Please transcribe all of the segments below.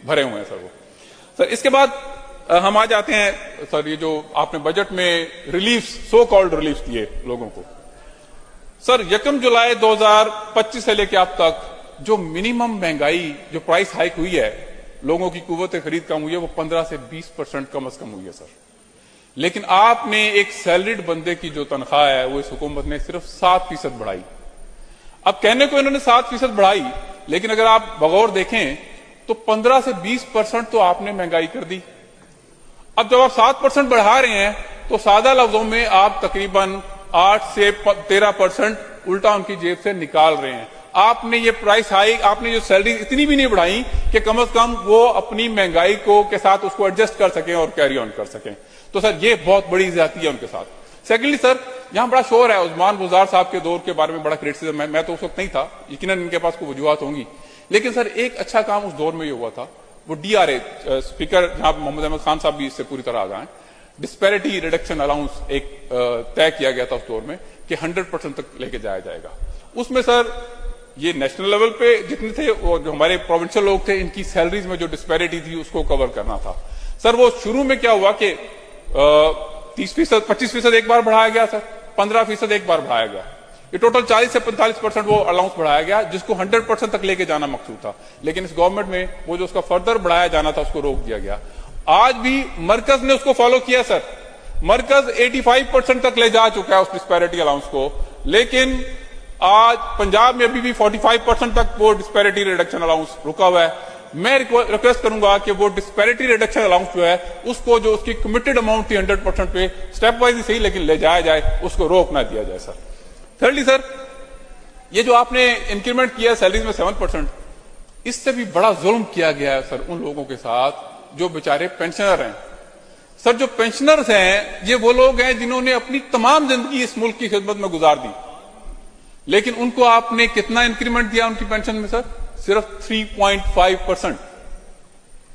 بھرے ہوئے ہیں سر وہ. سر اس کے بعد ہم آ جاتے ہیں سر یہ جو آپ نے بجٹ میں ریلیف سو کالڈ ریلیف دیے لوگوں کو. سر 1 جولائی 2025 سے لے کے اب تک جو منیمم مہنگائی جو پرائس ہائیک ہوئی ہے, لوگوں کی قوت خرید کم ہوئی ہے, وہ 15 سے 20% کم از کم ہوئی ہے سر. لیکن آپ نے ایک سیلریڈ بندے کی جو تنخواہ ہے وہ اس حکومت نے صرف 7% بڑھائی. اب کہنے کو انہوں نے 7% بڑھائی, لیکن اگر آپ بغور دیکھیں تو 15 سے 20% تو آپ نے مہنگائی کر دی. اب جب آپ 7% بڑھا رہے ہیں تو سادہ لفظوں میں آپ تقریباً 8 سے 13% الٹا ان کی جیب سے نکال رہے ہیں. آپ نے یہ پرائس ہائیک, آپ نے جو سیلری اتنی بھی نہیں بڑھائی کہ کم از کم وہ اپنی مہنگائی کو کے ساتھ اس کو ایڈجسٹ کر سکیں اور کیری آن کر سکیں. تو سر یہ بہت بڑی زیادتی ہے ان کے ساتھ. سیکنڈلی سر, یہاں بڑا شور ہے عثمان بزدار صاحب کے دور کے بارے میں, بڑا کریٹیسزم ہے. میں تو اس وقت نہیں تھا, یقیناً ان کے پاس کوئی وجوہات ہوں گی, لیکن سر ایک اچھا کام اس دور میں یہ ہوا تھا, وہ DRA اسپیکر جناب محمد احمد خان صاحب بھی اس سے پوری طرح آگاہ ہیں. ڈسپیرٹی ریڈکشن الاؤنس ایک طے کیا گیا تھا اس دور میں کہ 100% تک لے کے جایا جائے گا. اس میں سر یہ نیشنل لیول پہ جتنے تھے اور جو ہمارے پروونشل لوگ تھے, ان کی سیلریز میں جو ڈسپیرٹی تھی اس کو کور کرنا تھا. سر وہ شروع میں کیا ہوا کہ 30%, 25% ایک بار بڑھایا گیا سر, 15% ایک بار بڑھایا گیا. یہ ٹوٹل 40 سے 45% وہ الاؤنس بڑھایا گیا, جس کو 100% تک لے کے جانا مقصود تھا. لیکن اس گورنمنٹ میں وہ جو اس کا فردر بڑھایا جانا تھا اس کو روک دیا گیا. آج بھی مرکز نے اس کو فالو کیا سر, مرکز 85% تک لے جا چکا ہے اس ڈسپیرٹی الاؤنس کو, لیکن آج پنجاب میں ابھی بھی 45% تک وہ ڈسپیرٹی ریڈکشن الاؤنس رکا ہوا ہے. میں ریکویسٹ کروں گا کہ وہ ڈسپیرٹی ریڈکشن الاؤنس جو ہے اس کو, جو اس کی کمیٹڈ اماؤنٹ تھی 100% پہ, سٹیپ وائز ہی صحیح لیکن لے جایا جائے, اس کو روک نہ دیا جائے سر. تھرڈلی سر, یہ جو آپ نے انکریمنٹ کیا سیلریز میں 7%, اس سے بھی بڑا ظلم کیا گیا ہے سر ان لوگوں کے ساتھ جو بیچارے پینشنر ہیں. سر جو پینشنرز ہیں یہ وہ لوگ ہیں جنہوں نے اپنی تمام زندگی اس ملک کی خدمت میں گزار دی, لیکن ان کو آپ نے کتنا انکریمنٹ دیا ان کی پینشن میں سر؟ صرف 3.5%.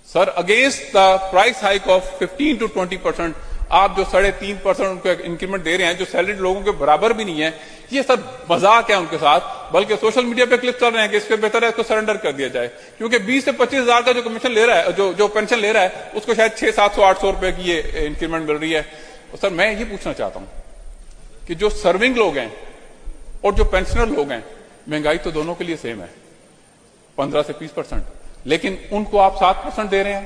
Sir against the price hike of 15 to 20%, آپ جو 3.5% ان کو انکریمنٹ دے رہے ہیں جو سیلریڈ لوگوں کے برابر بھی نہیں ہے. یہ سر مذاق ہے ان کے ساتھ, بلکہ سوشل میڈیا پہ کلپ چل رہے ہیں کہ اس سے بہتر ہے اس کو سرنڈر کر دیا جائے, کیونکہ 20 سے 25 ہزار کا جو کمیشن لے رہا ہے, جو پینشن لے رہا ہے, اس کو شاید 600-700-800 روپے کی یہ انکریمنٹ مل رہی ہے. سر میں یہ پوچھنا چاہتا ہوں کہ جو سرونگ لوگ ہیں اور جو پینشنر لوگ ہیں, مہنگائی تو دونوں کے لیے سیم ہے, 15 سے 20%, لیکن ان کو آپ 7% دے رہے ہیں,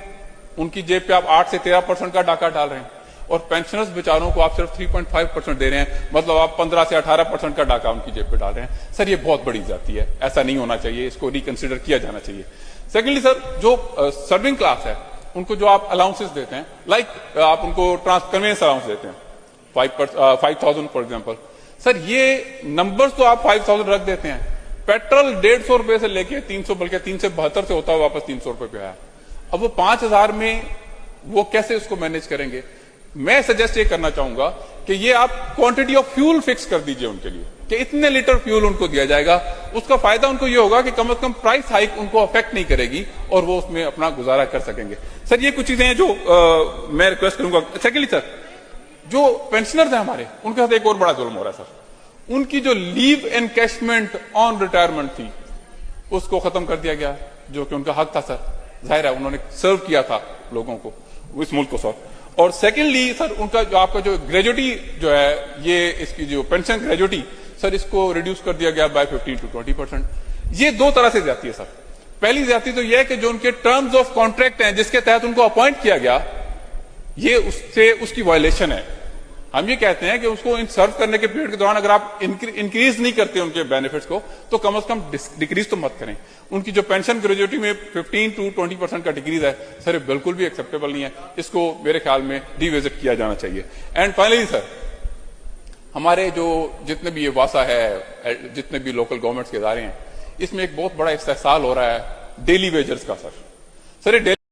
ان کی جیب پہ آپ 8 سے 13% کا ڈاکہ ڈال رہے ہیں, اور پینشنرز بیچاروں کو آپ صرف 3.5% دے رہے ہیں, مطلب آپ 15 سے 18% کا ڈاکہ ان کی جیب پہ ڈال رہے ہیں. سر یہ بہت بڑی زیادتی ہے, ایسا نہیں ہونا چاہیے, اس کو ریکنسیڈر کیا جانا چاہیے. سیکنڈلی سر, جو سرونگ کلاس ہے ان کو جو آپ الاؤنسز دیتے ہیں, لائک آپ ان کو کنوینس الاؤنس دیتے ہیں 5,000 فار ایگزامپل, سر یہ نمبرز تو آپ 5,000 رکھ دیتے ہیں, پیٹرول 150 روپے سے لے کے 300, بلکہ 372 سے ہوتا ہے واپس 300 روپے پہ آیا. اب وہ 5,000 میں وہ کیسے اس کو مینج کریں گے؟ میں سجیسٹ یہ کرنا چاہوں گا کہ یہ آپ کوانٹٹی آف فیول فکس کر دیجئے ان کے لیے کہ اتنے لیٹر فیول ان کو دیا جائے گا. اس کا فائدہ ان کو یہ ہوگا کہ کم از کم پرائس ہائیک ان کو افیکٹ نہیں کرے گی اور وہ اس میں اپنا گزارا کر سکیں گے. سر یہ کچھ چیزیں ہیں جو میں ریکویسٹ کروں گا. سیکنڈلی سر, جو پینشنرز ہیں ہمارے, ان کے ساتھ ایک اور بڑا ظلم ہو رہا ہے سر. ان کی جو لیو انکیشمنٹ آن ریٹائرمنٹ تھی اس کو ختم کر دیا گیا, جو کہ ان کا حق تھا سر. ظاہر ہے انہوں نے سرو کیا تھا لوگوں کو, اس ملک کو سر. اور سیکنڈلی سر, ان کا جو آپ کا جو گریجوٹی جو ہے, یہ اس کی جو پینشن گریجوٹی سر, اس کو ریڈیوس کر دیا گیا بائی 15 to 20%. یہ دو طرح سے زیادتی ہے سر. پہلی زیادتی تو یہ ہے کہ جو ان کے ٹرمز آف کانٹریکٹ ہیں جس کے تحت ان کو اپوائنٹ کیا گیا, یہ اس کی وائلیشن ہے. ہم یہ کہتے ہیں کہ اس کو سرو کرنے کے پیریڈ کے دوران اگر آپ انکریز نہیں کرتے ان کے بینیفٹس کو, تو کم از کم ڈکریز تو مت کریں. ان کی جو پینشن گریجوٹی میں 15 to 20% کا ڈکریز ہے سر, یہ بالکل بھی ایکسیپٹیبل نہیں ہے. اس کو میرے خیال میں ری وزٹ کیا جانا چاہیے. اینڈ فائنلی سر, ہمارے جو جتنے بھی یہ واسا ہے, جتنے بھی لوکل گورنمنٹس کے ادارے ہیں, اس میں ایک بہت بڑا استحصال ہو رہا ہے ڈیلی ویجرز کا سر. سر یہ